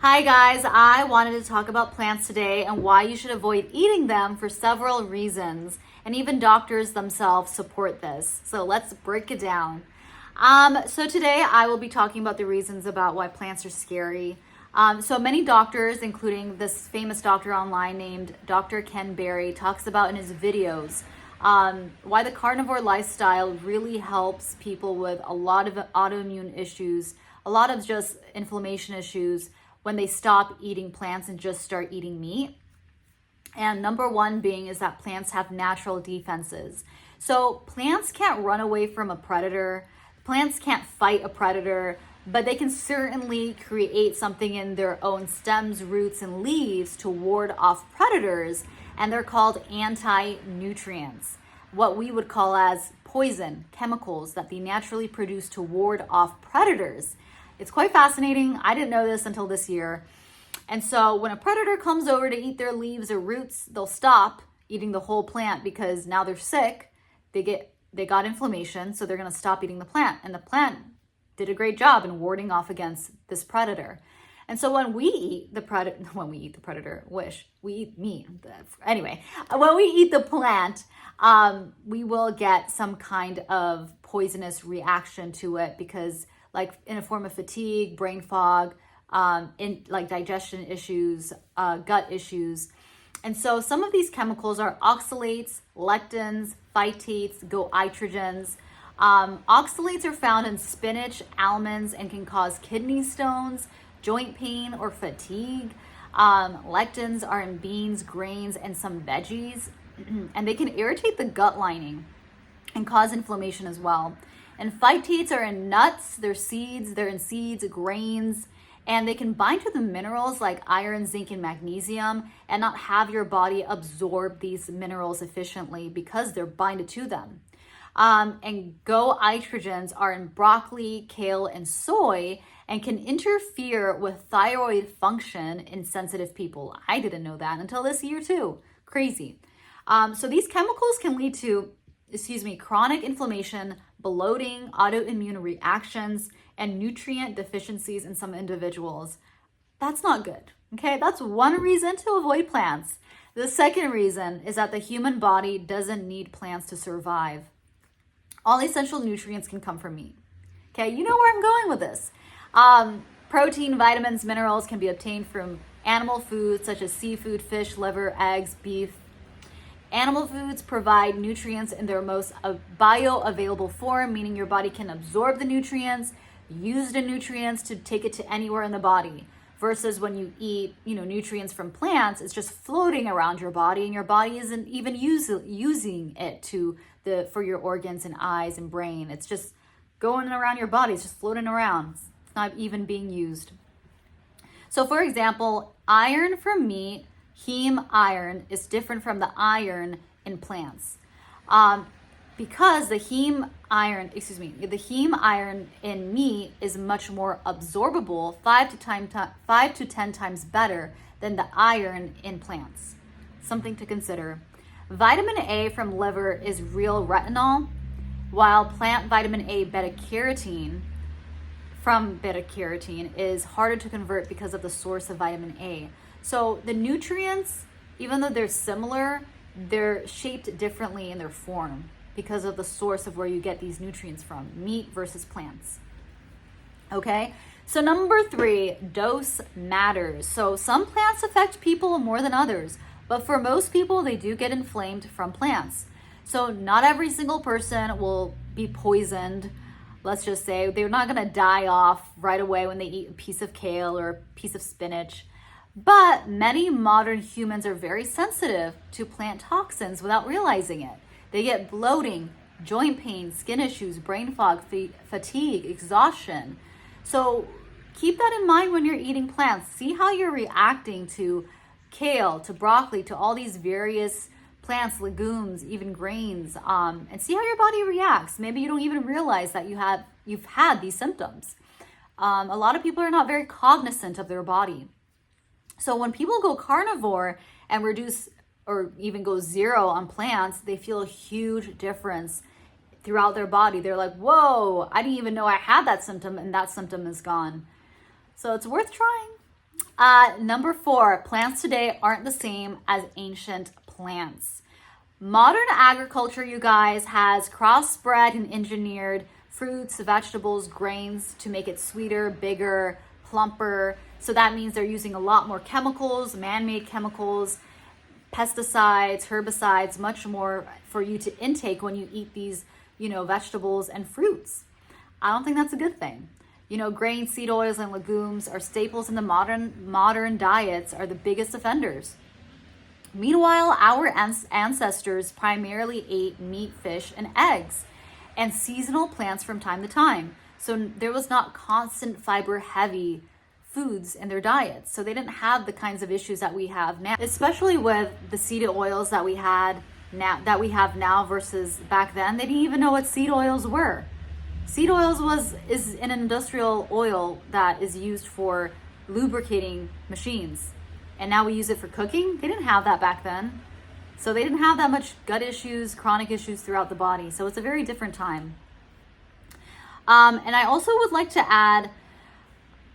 Hi guys, I wanted to talk about plants today and why you should avoid eating them for several reasons. And even doctors themselves support this. So let's break it down. So today I will be talking about the reasons about why plants are scary. So many doctors, including this famous doctor online named Dr. Ken Berry, talks about in his videos why the carnivore lifestyle really helps people with a lot of autoimmune issues, a lot of just inflammation issues when they stop eating plants and just start eating meat. And number one being is that plants have natural defenses. So plants can't run away from a predator. Plants can't fight a predator, but they can certainly create something in their own stems, roots, and leaves to ward off predators. And they're called anti-nutrients, what we would call as poison chemicals that they naturally produce to ward off predators. It's quite fascinating. I didn't know this until this year. And so when a predator comes over to eat their leaves or roots, they'll stop eating the whole plant because now they're sick. They got inflammation, so they're going to stop eating the plant. And the plant did a great job in warding off against this predator. And so when we eat the predator, we eat meat. Anyway, when we eat the plant, we will get some kind of poisonous reaction to it because like in a form of fatigue, brain fog, in like digestion issues, gut issues. And so some of these chemicals are oxalates, lectins, phytates, goitrogens. Oxalates are found in spinach, almonds, and can cause kidney stones, joint pain, or fatigue. Lectins are in beans, grains, and some veggies, and they can irritate the gut lining and cause inflammation as well. And phytates are in nuts, they're in seeds, grains, and they can bind to the minerals like iron, zinc, and magnesium and not have your body absorb these minerals efficiently because they're binded to them. And goitrogens are in broccoli, kale, and soy and can interfere with thyroid function in sensitive people. I didn't know that until this year too. Crazy. So these chemicals can lead to chronic inflammation, bloating, autoimmune reactions, and nutrient deficiencies in some individuals. That's not good, okay? That's one reason to avoid plants. The second reason is that the human body doesn't need plants to survive. All essential nutrients can come from meat, okay? You know where I'm going with this. Protein, vitamins, minerals can be obtained from animal foods such as seafood, fish, liver, eggs, beef. Animal foods provide nutrients in their most bioavailable form, meaning your body can absorb the nutrients, use the nutrients to take it to anywhere in the body. Versus when you eat, nutrients from plants, it's just floating around your body, and your body isn't even using it for your organs and eyes and brain. It's just going around your body. It's just floating around. It's not even being used. So, for example, iron from meat. Heme iron is different from the iron in plants because the heme iron in meat is much more absorbable, 5 to 10 times better than the iron in plants. Something to consider. Vitamin A from liver is real retinol, while plant vitamin A beta-carotene is harder to convert because of the source of vitamin A. So the nutrients, even though they're similar, they're shaped differently in their form because of the source of where you get these nutrients from, meat versus plants. Okay, so number 3, dose matters. So some plants affect people more than others, but for most people, they do get inflamed from plants. So not every single person will be poisoned. Let's just say they're not gonna die off right away when they eat a piece of kale or a piece of spinach. But many modern humans are very sensitive to plant toxins without realizing it. They get bloating, joint pain, skin issues, brain fog, fatigue, exhaustion. So keep that in mind when you're eating plants. See how you're reacting to kale, to broccoli, to all these various plants, legumes, even grains, and see how your body reacts. Maybe you don't even realize that you've had these symptoms. A lot of people are not very cognizant of their body. So when people go carnivore and reduce or even go zero on plants, they feel a huge difference throughout their body. They're like, whoa, I didn't even know I had that symptom, and that symptom is gone. So it's worth trying. Number 4, plants today aren't the same as ancient plants. Modern agriculture, you guys, has crossbred and engineered fruits, vegetables, grains to make it sweeter, bigger, plumper. So that means they're using a lot more chemicals, man-made chemicals, pesticides, herbicides, much more for you to intake when you eat these, vegetables and fruits. I don't think that's a good thing. Grains, seed oils, and legumes are staples in the modern diets, are the biggest offenders. Meanwhile, our ancestors primarily ate meat, fish, and eggs, and seasonal plants from time to time. So there was not constant fiber-heavy foods in their diets. So they didn't have the kinds of issues that we have now, especially with the seed oils that we have now versus back then. They didn't even know what seed oils were. Seed oils is an industrial oil that is used for lubricating machines. And now we use it for cooking. They didn't have that back then. So they didn't have that much gut issues, chronic issues throughout the body. So it's a very different time. And I also would like to add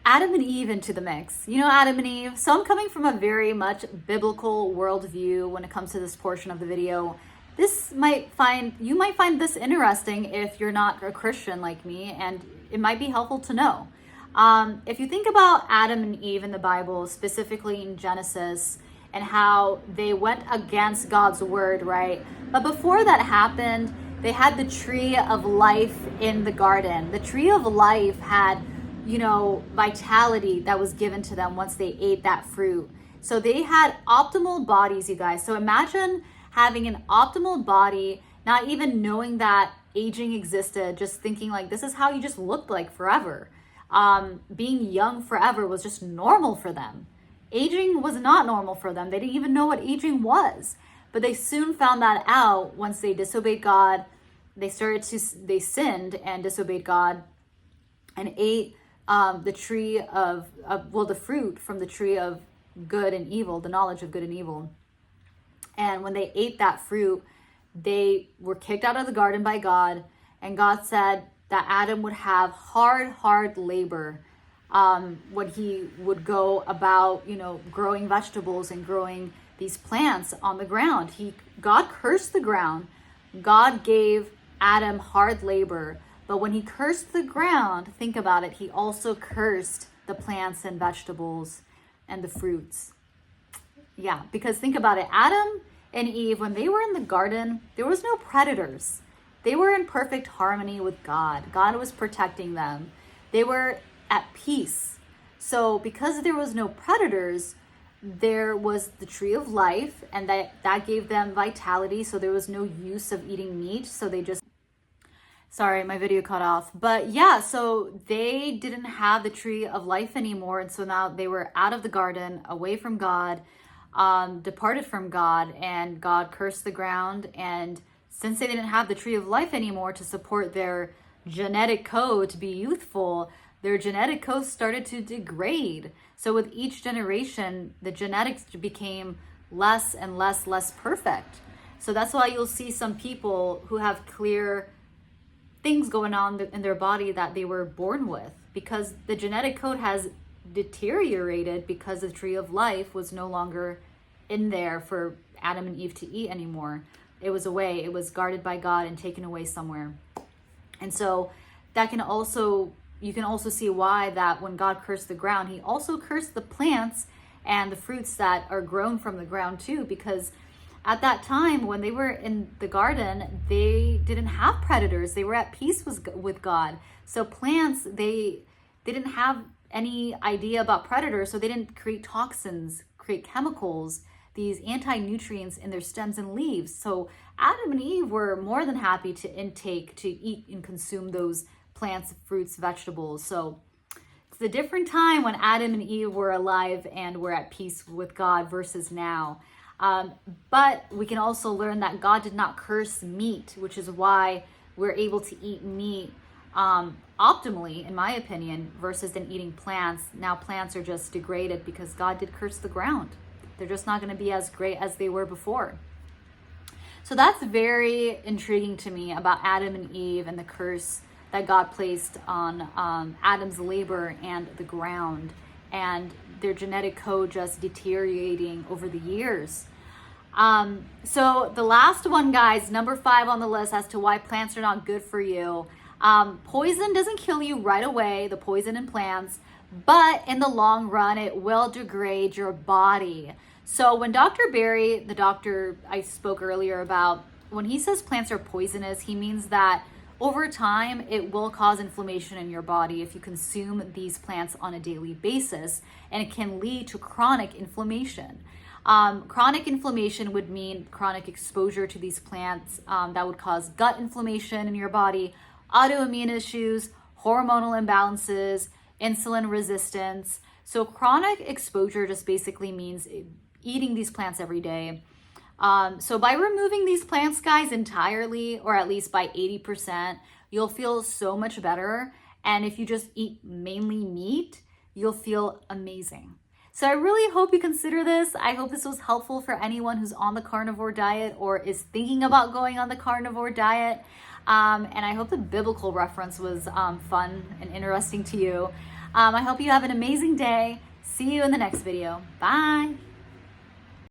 Adam and Eve into the mix. Adam and Eve. So I'm coming from a very much biblical worldview when it comes to this portion of the video. You might find this interesting if you're not a Christian like me, and it might be helpful to know. If you think about Adam and Eve in the Bible, specifically in Genesis, and how they went against God's word, right? But before that happened, they had the tree of life in the garden. The tree of life had, vitality that was given to them once they ate that fruit. So they had optimal bodies, you guys. So imagine having an optimal body, not even knowing that aging existed, just thinking like this is how you just looked like forever. Being young forever was just normal for them. Aging was not normal for them. They didn't even know what aging was. But they soon found that out once they disobeyed God. They sinned and disobeyed God and ate the tree the fruit from the tree of good and evil, the knowledge of good and evil. And when they ate that fruit, they were kicked out of the garden by God. And God said that Adam would have hard labor when he would go about, growing vegetables and growing these plants on the ground. God cursed the ground. God gave Adam hard labor. But when he cursed the ground, think about it, he also cursed the plants and vegetables and the fruits. Yeah, because think about it. Adam and Eve, when they were in the garden, there was no predators. They were in perfect harmony with God. God was protecting them. They were at peace. So because there was no predators, there was the tree of life, and that gave them vitality. So there was no use of eating meat. So they just... Sorry, my video cut off. But yeah, so they didn't have the tree of life anymore. And so now they were out of the garden, away from God, departed from God, and God cursed the ground. And since they didn't have the tree of life anymore to support their genetic code to be youthful, their genetic code started to degrade. So with each generation, the genetics became less and less perfect. So that's why you'll see some people who have clear things going on in their body that they were born with, because the genetic code has deteriorated because the tree of life was no longer in there for Adam and Eve to eat anymore. It was away. It was guarded by God and taken away somewhere. And so you can also see why that when God cursed the ground, he also cursed the plants and the fruits that are grown from the ground too, because at that time, when they were in the garden, they didn't have predators. They were at peace with God. So plants, they didn't have any idea about predators, so they didn't create toxins, create chemicals, these anti-nutrients in their stems and leaves. So Adam and Eve were more than happy to eat and consume those plants, fruits, vegetables. So it's a different time when Adam and Eve were alive and were at peace with God versus now. But we can also learn that God did not curse meat, which is why we're able to eat meat optimally, in my opinion, versus than eating plants. Now plants are just degraded because God did curse the ground. They're just not going to be as great as they were before. So that's very intriguing to me about Adam and Eve and the curse that God placed on Adam's labor and the ground. and their genetic code just deteriorating over the years. So the last one, guys, number 5 on the list as to why plants are not good for you. Poison doesn't kill you right away, the poison in plants, but in the long run, it will degrade your body. So when Dr. Berry, the doctor I spoke earlier about, when he says plants are poisonous, he means that over time, it will cause inflammation in your body if you consume these plants on a daily basis, and it can lead to chronic inflammation. Chronic inflammation would mean chronic exposure to these plants that would cause gut inflammation in your body, autoimmune issues, hormonal imbalances, insulin resistance. So chronic exposure just basically means eating these plants every day. So by removing these plants, guys, entirely, or at least by 80%, you'll feel so much better. And if you just eat mainly meat, you'll feel amazing. So I really hope you consider this. I hope this was helpful for anyone who's on the carnivore diet or is thinking about going on the carnivore diet. And I hope the biblical reference was fun and interesting to you. I hope you have an amazing day. See you in the next video. Bye.